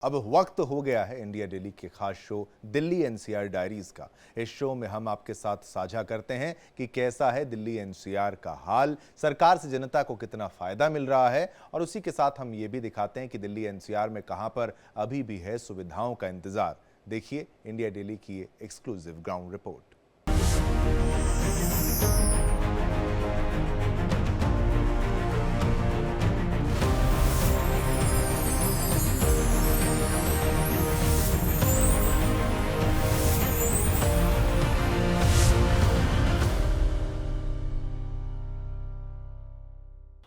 अब वक्त हो गया है इंडिया डेली के खास शो दिल्ली एनसीआर डायरीज का। इस शो में हम आपके साथ साझा करते हैं कि कैसा है दिल्ली एनसीआर का हाल, सरकार से जनता को कितना फायदा मिल रहा है, और उसी के साथ हम ये भी दिखाते हैं कि दिल्ली एनसीआर में कहां पर अभी भी है सुविधाओं का इंतजार। देखिए इंडिया डेली की ये एक्सक्लूसिव ग्राउंड रिपोर्ट।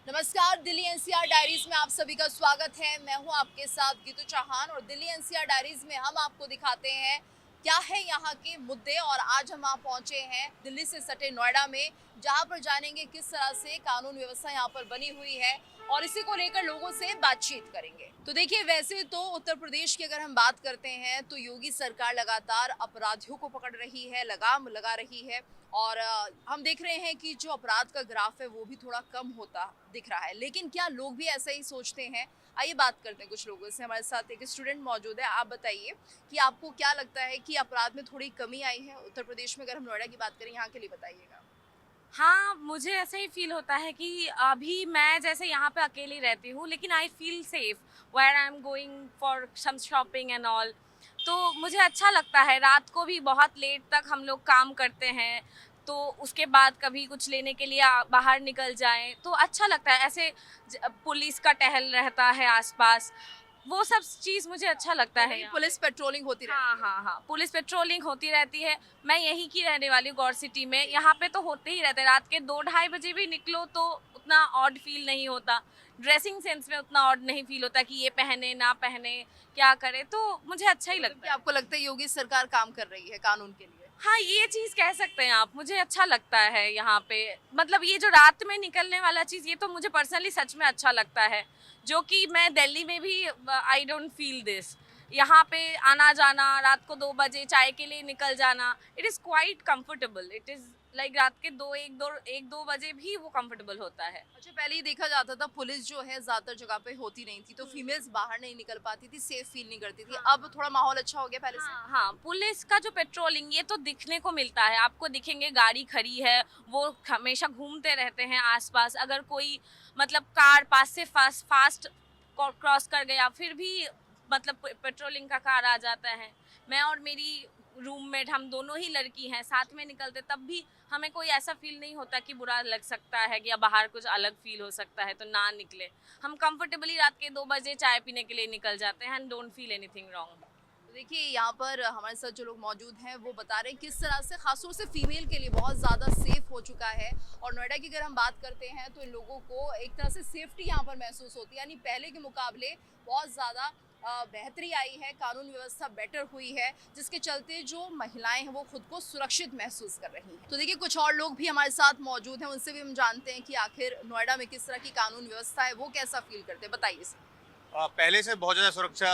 नमस्कार, दिल्ली एनसीआर डायरीज में आप सभी का स्वागत है। मैं हूं आपके साथ गीतू चौहान और दिल्ली एनसीआर डायरीज में हम आपको दिखाते हैं क्या है यहाँ के मुद्दे। और आज हम आप पहुंचे हैं दिल्ली से सटे नोएडा में, जहां पर जानेंगे किस तरह से कानून व्यवस्था यहाँ पर बनी हुई है और इसी को लेकर लोगों से बातचीत करेंगे। तो देखिए, वैसे तो उत्तर प्रदेश की अगर हम बात करते हैं तो योगी सरकार लगातार अपराधियों को पकड़ रही है, लगाम लगा रही है और हम देख रहे हैं कि जो अपराध का ग्राफ है वो भी थोड़ा कम होता दिख रहा है। लेकिन क्या लोग भी ऐसा ही सोचते हैं? आइए बात करते हैं कुछ लोगों से। हमारे साथ एक स्टूडेंट मौजूद है। आप बताइए कि आपको क्या लगता है कि अपराध में थोड़ी कमी आई है उत्तर प्रदेश में? अगर हम नोएडा की बात करें, यहाँ के लिए बताइएगा। हाँ, मुझे ऐसा ही फ़ील होता है कि अभी मैं जैसे यहाँ पे अकेली रहती हूँ, लेकिन I feel safe where I am going for some shopping and all. तो मुझे अच्छा लगता है। रात को भी बहुत लेट तक हम लोग काम करते हैं, तो उसके बाद कभी कुछ लेने के लिए बाहर निकल जाएँ, तो अच्छा लगता है। ऐसे पुलिस का टहल रहता है आसपास, वो सब चीज़ मुझे अच्छा लगता है यहाँ। पुलिस पेट्रोलिंग होती रहती हाँ है। हाँ हाँ, पुलिस पेट्रोलिंग होती रहती है। मैं यहीं की रहने वाली हूँ, गौर सिटी में। यहाँ पे तो होते ही रहते हैं। रात के 2-2:30 बजे भी निकलो तो उतना ऑड फील नहीं होता। ड्रेसिंग सेंस में उतना ऑड नहीं फील होता कि ये पहने ना पहने, क्या करे, तो मुझे अच्छा ही मतलब कि लगता है। आपको लगता है योगी सरकार काम कर रही है कानून के लिए? हाँ, ये चीज़ कह सकते हैं आप। मुझे अच्छा लगता है यहाँ पे। मतलब ये जो रात में निकलने वाला चीज़, ये तो मुझे पर्सनली सच में अच्छा लगता है, जो कि मैं दिल्ली में भी आई डोंट फील दिस। यहाँ पे आना-जाना, रात को 2 बजे चाय के लिए निकल जाना, it is quite comfortable. It is like रात के 1-2 बजे भी वो कंफर्टेबल होता है। अच्छा, पहले ये देखा जाता था पुलिस जो है ज्यादातर जगह पे होती नहीं थी, तो फीमेल्स बाहर नहीं निकल पाती थी, सेफ फील नहीं करती थी। हाँ। अब थोड़ा माहौल अच्छा हो गया पहले से। हाँ हाँ, पुलिस का जो पेट्रोलिंग, ये तो दिखने को मिलता है। आपको दिखेंगे गाड़ी खड़ी है, वो हमेशा घूमते रहते हैं आसपास। अगर कोई मतलब कार पास से फास्ट क्रॉस कर गया, फिर भी मतलब पेट्रोलिंग का कार आ जाता है। मैं और मेरी रूममेट, हम दोनों ही लड़की हैं, साथ में निकलते तब भी हमें कोई ऐसा फील नहीं होता कि बुरा लग सकता है या बाहर कुछ अलग फील हो सकता है तो ना निकले। हम कंफर्टेबली रात के 2 बजे चाय पीने के लिए निकल जाते हैं and don't feel anything wrong. तो देखिए, यहाँ पर हमारे साथ जो लोग मौजूद हैं वो बता रहे हैं किस तरह से खासतौर से फीमेल के लिए बहुत ज़्यादा सेफ हो चुका है। और नोएडा की अगर हम बात करते हैं तो इन लोगों को एक तरह से सेफ्टी यहाँ पर महसूस होती है, यानी पहले के मुकाबले बहुत ज़्यादा बेहतरी आई है, कानून व्यवस्था बेटर हुई है, जिसके चलते जो महिलाएं हैं वो खुद को सुरक्षित महसूस कर रही हैं। तो देखिए, कुछ और लोग भी हमारे साथ मौजूद हैं, उनसे भी हम जानते हैं कि आखिर नोएडा में किस तरह की कानून व्यवस्था है, वो कैसा फील करते हैं। बताइए सर। पहले से बहुत ज़्यादा सुरक्षा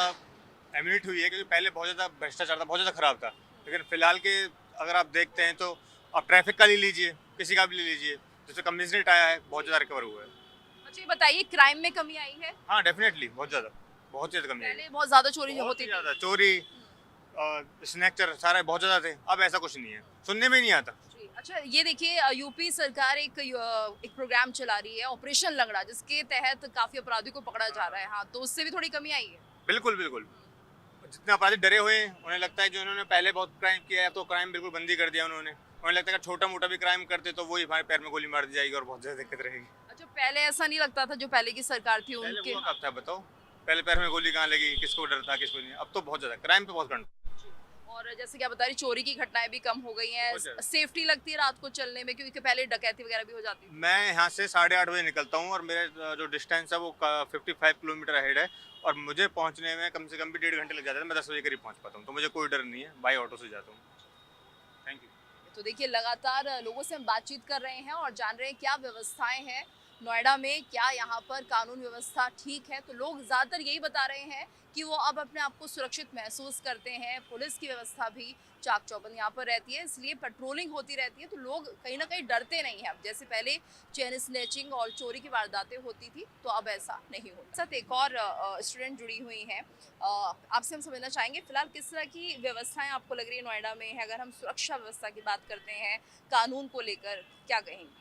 एमिनेट हुई है, क्योंकि पहले बहुत ज़्यादा भ्रष्टाचार था, बहुत ज़्यादा खराब था। लेकिन फिलहाल के अगर आप देखते हैं तो आप ट्रैफिक का ले लीजिए, किसी का भी ले लीजिए, जैसे कमिश्नरेट आया है, बहुत ज़्यादा रिकवर हुआ है। अच्छा, ये बताइए, क्राइम में कमी आई है? हाँ, डेफिनेटली बहुत ज़्यादा कमी आई है। पहले बहुत ज़्यादा चोरी बहुत होती ही थी। ज़्यादा चोरी, स्नैक्चर सारे बहुत ज़्यादा थे। अब ऐसा कुछ नहीं है, सुनने में ही नहीं आता। जी, अच्छा, ये देखिए, यूपी सरकार एक प्रोग्राम चला रही है, ऑपरेशन लंगड़ा, जिसके तहत काफी अपराधियों को पकड़ा जा रहा है। हाँ, तो उससे भी थोड़ी कमी आई है। बिल्कुल बिल्कुल। जितने अपराधी डरे हुए हैं, उन्हें लगता है जो इन्होंने पहले बहुत क्राइम किया है तो क्राइम बिल्कुल बंदी कर दिया उन्होंने। उन्हें लगता है कि छोटा मोटा भी क्राइम करते तो वही हमारे पैर में गोली मार दी जाएगी और बहुत ज़्यादा दिक्कत रहेगी। अच्छा, पहले ऐसा नहीं लगता था जो पहले की सरकार थी पहले उनके? हुआ कब था बताओ? पहले पैर में गोली कहाँ लगी, किसको डर था, किसको नहीं। अब तो बहुत ज़्यादा क्राइम पे बहुत कंट्रोल। और जैसे कि आप बता रही, चोरी की घटनाएं भी कम हो गई हैं। बहुत ज़्यादा। सेफ्टी लगती है रात को चलने में, क्योंकि पहले डकैती वगैरह भी हो जाती थी। मैं यहाँ से 8:30 बजे निकलता हूँ और मेरे जो डिस्टेंस है वो 55 किलोमीटर अहेड है, और मुझे पहुँचने में कम से कम भी 1.5 घंटे लग जाता है। मैं 10 बजे करीब पहुँच पाता हूँ, तो मुझे कोई डर नहीं है, बाई ऑटो से जाता हूँ। Thank you. तो देखिए, लगातार लोगों से हम बातचीत कर रहे हैं और जान रहे हैं क्या व्यवस्थाएं हैं। नोएडा में क्या यहाँ पर कानून व्यवस्था ठीक है? तो लोग ज़्यादातर यही बता रहे हैं कि वो अब अपने आप को सुरक्षित महसूस करते हैं। पुलिस की व्यवस्था भी चाक-चौबंद यहाँ पर रहती है, इसलिए पेट्रोलिंग होती रहती है, तो लोग कहीं न कहीं डरते नहीं हैं। अब जैसे पहले चेन स्नैचिंग और चोरी की वारदातें होती थी, तो अब ऐसा नहीं होता। साथ एक और स्टूडेंट जुड़ी हुई हैं। आपसे हम समझना चाहेंगे फिलहाल किस तरह की व्यवस्थाएँ आपको लग रही है नोएडा में है? अगर हम सुरक्षा व्यवस्था की बात करते हैं, कानून को लेकर क्या कहेंगी?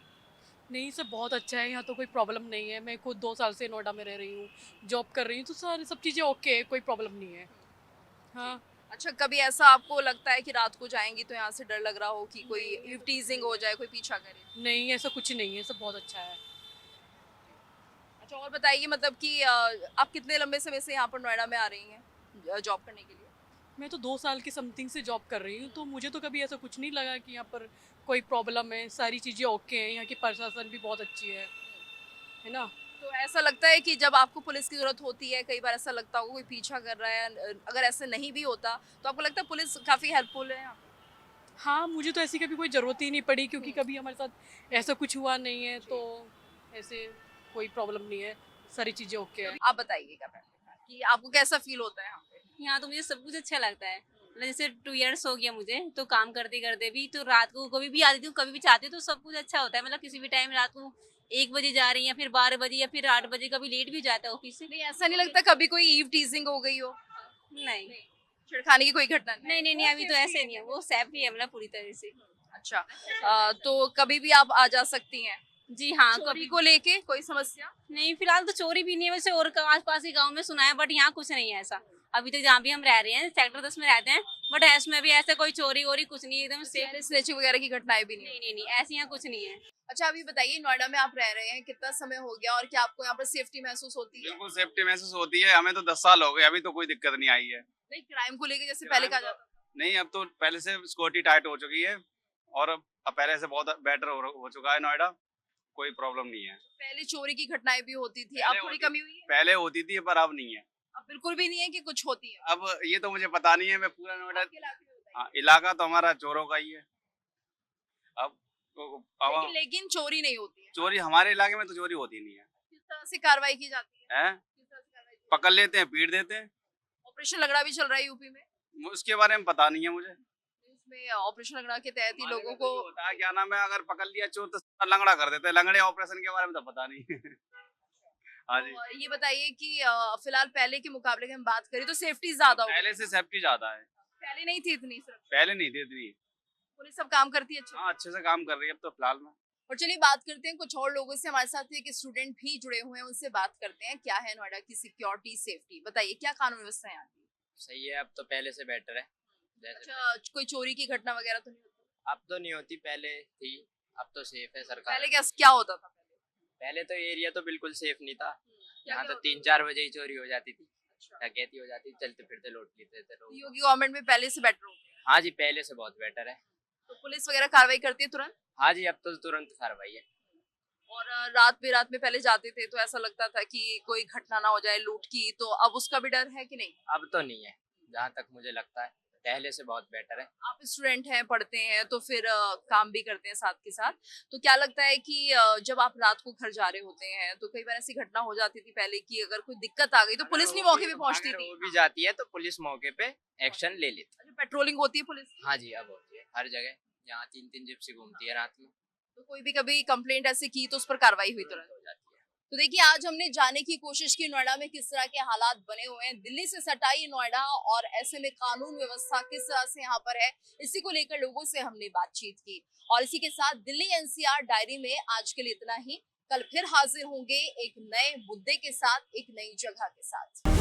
नहीं, सब बहुत अच्छा है, यहाँ तो कोई प्रॉब्लम नहीं है। मैं खुद 2 साल से नोएडा में रह रही हूँ, जॉब कर रही हूँ, तो सारी सब चीज़ें ओके है, कोई प्रॉब्लम नहीं है। हाँ, अच्छा, कभी ऐसा आपको लगता है कि रात को जाएँगी तो यहाँ से डर लग रहा हो कि कोई इव टीज़िंग हो जाए, कोई पीछा करे? नहीं ऐसा कुछ नहीं है, सब बहुत अच्छा है। अच्छा और बताइए मतलब कि आप कितने लंबे समय से यहाँ पर नोएडा में आ रही हैं जॉब करने के लिए? मैं तो 2 साल की समथिंग से जॉब कर रही हूँ, तो मुझे तो कभी ऐसा कुछ नहीं लगा कि यहाँ पर कोई प्रॉब्लम है, सारी चीज़ें ओके हैं, यहाँ की प्रशासन भी बहुत अच्छी है ना? तो ऐसा लगता है कि जब आपको पुलिस की ज़रूरत होती है, कई बार ऐसा लगता होगा कोई पीछा कर रहा है अगर ऐसे नहीं भी होता, तो आपको लगता है पुलिस काफ़ी हेल्पफुल है यहाँ पे? हाँ, मुझे तो ऐसी कभी कोई ज़रूरत ही नहीं पड़ी क्योंकि कभी हमारे साथ ऐसा कुछ हुआ नहीं है, तो ऐसे कोई प्रॉब्लम नहीं है, सारी चीज़ें ओके है। आप बताइएगा पहले कि आपको कैसा फ़ील होता है यहाँ पे? यहाँ तो मुझे सब कुछ अच्छा लगता है। मतलब जैसे 2 इयर्स हो गया मुझे, तो काम करते-करते भी तो रात को कभी भी आती हूँ, कभी भी चाहती हूँ तो सब कुछ अच्छा होता है। मतलब किसी भी टाइम रात को 1 बजे जा रही हैं, फिर 12 बजे या फिर 8 बजे कभी लेट भी जाता है ऑफिस से। नहीं ऐसा नहीं लगता कभी कोई ईव टीज़िंग हो गई हो? नहीं, छिड़खाने की कोई घटना नहीं? नहीं, अभी तो ऐसे नहीं है, वो सेफ्टी है मतलब पूरी तरह से। अच्छा तो कभी भी आप आ जा सकती हैं? जी हाँ, चोरी कभी को लेके कोई समस्या? नहीं फिलहाल तो चोरी भी नहीं है वैसे और आस-पास के गाँव में सुना है बट यहाँ कुछ नहीं है ऐसा। अभी तक जहाँ भी हम रह रहे हैं सेक्टर 10 में रहते हैं, बट इसमें भी ऐसा कोई चोरी-वोरी कुछ नहीं है, एकदम सेफ। चेन स्नैचिंग वगैरह की घटनाएं भी नहीं हुई? नहीं, ऐसे यहाँ कुछ नहीं है। अच्छा अभी बताइए नोएडा में आप रह रहे हैं कितना समय हो गया और क्या आपको यहाँ पर सेफ्टी महसूस होती है? बिल्कुल सेफ्टी महसूस होती है। हमें तो 10 साल हो गए, अभी तो कोई दिक्कत नहीं आई है। नहीं क्राइम को लेके जैसे पहले कहा जाता था। नहीं, अब तो पहले से सिक्योरिटी टाइट हो चुकी है और अब पहले से बहुत बेटर हो चुका है नोएडा। कोई प्रॉब्लम नहीं है। पहले चोरी की घटनाएं भी होती थी, अब पहले थोड़ी होती- कमी हुई है? पहले होती थी पर अब नहीं है। अब बिल्कुल भी नहीं है कि कुछ होती है? अब ये तो मुझे पता नहीं है, मैं पूरा नोएडा। आपके इलाके में बताइए। हाँ, इलाका तो हमारा चोरों का ही है। अब लेकिन चोरी नहीं होती है। चोरी हमारे इलाके में तो चोरी होती नहीं है। किस तरह से कार्रवाई की जाती है? हैं? किस तरह से कार्रवाई की जाती पकड़ लेते हैं, पीट देते हैं। है? ऑपरेशन लगड़ा भी चल रहा है यूपी में। उसके बारे में पता नहीं है मुझे। इसमें ऑपरेशन लगड़ा के तहत ही हमारे लोगों में तो को ये होता है, क्या नाम है, अगर पकड़ लिया चोर तो साला लंगड़ा कर देते हैं। लंगड़े ऑपरेशन के बारे में तो पता नहीं। हाँ जी। तो ये बताइए कि फिलहाल पहले के मुकाबले की हम बात करें तो सेफ्टी ज्यादा हो पहले से सेफ्टी ज्यादा है, पहले नहीं थी इतनी सुरक्षा। पहले नहीं थी इतनी। पुलिस सब काम करती है अच्छा। हाँ, अच्छे से काम कर रही है अब तो फिलहाल में। और चलिए बात करते हैं कुछ और लोगों से। हमारे साथ एक स्टूडेंट भी जुड़े हुए हैं, उनसे बात करते हैं क्या है नोएडा की सिक्योरिटी सेफ्टी। बताइए क्या कानून व्यवस्था है यहाँ की? सही है, अब तो पहले से बेटर है। जैसे अच्छा कोई चोरी की घटना वगैरह तो नहीं होती? अब तो नहीं होती, पहले थी, अब तो सेफ है सरकार। पहले क्या होता था पहले? पहले तो एरिया तो बिल्कुल सेफ नहीं था। क्या यहाँ तो होता 3-4 बजे ही चोरी हो जाती थी, अच्छा। डकैती हो जाती थी, चलते फिरते लौट लेते थे लोग। योगी गवर्नमेंट में पहले से बेटर हो गया हाँ जी, पहले से बहुत बेटर है। तो पुलिस वगैरह कार्रवाई करती है तुरंत? हाँ जी, अब तो तुरंत कार्रवाई है। और रात बेरात में पहले जाते थे तो ऐसा लगता था कि कोई घटना ना हो जाए लूट की, तो अब उसका भी डर है कि नहीं? अब तो नहीं है, जहाँ तक मुझे लगता है पहले से बहुत बेटर है। आप स्टूडेंट हैं, पढ़ते हैं तो फिर काम भी करते हैं साथ के साथ, तो क्या लगता है कि जब आप रात को घर जा रहे होते हैं तो कई बार ऐसी घटना हो जाती थी पहले कि अगर कोई दिक्कत आ गई तो पुलिस नहीं मौके पे पहुंचती अगर थी? वो भी जाती है तो पुलिस मौके पे एक्शन ले लेती अच्छा, पेट्रोलिंग होती है पुलिस की? है। हाँ जी, अब होती है हर जगह, यहाँ 3-3 जिप्सी घूमती है रात में। तो कोई भी कभी कंप्लेंट ऐसे की तो उस पर कार्रवाई हुई तुरंत? हो जाती है। तो देखिए आज हमने जानने की कोशिश की नोएडा में किस तरह के हालात बने हुए हैं। दिल्ली से सटाई नोएडा और ऐसे में कानून व्यवस्था किस तरह से यहाँ पर है, इसी को लेकर लोगों से हमने बातचीत की। और इसी के साथ दिल्ली एनसीआर डायरी में आज के लिए इतना ही। कल फिर हाजिर होंगे एक नए मुद्दे के साथ, एक नई जगह के साथ।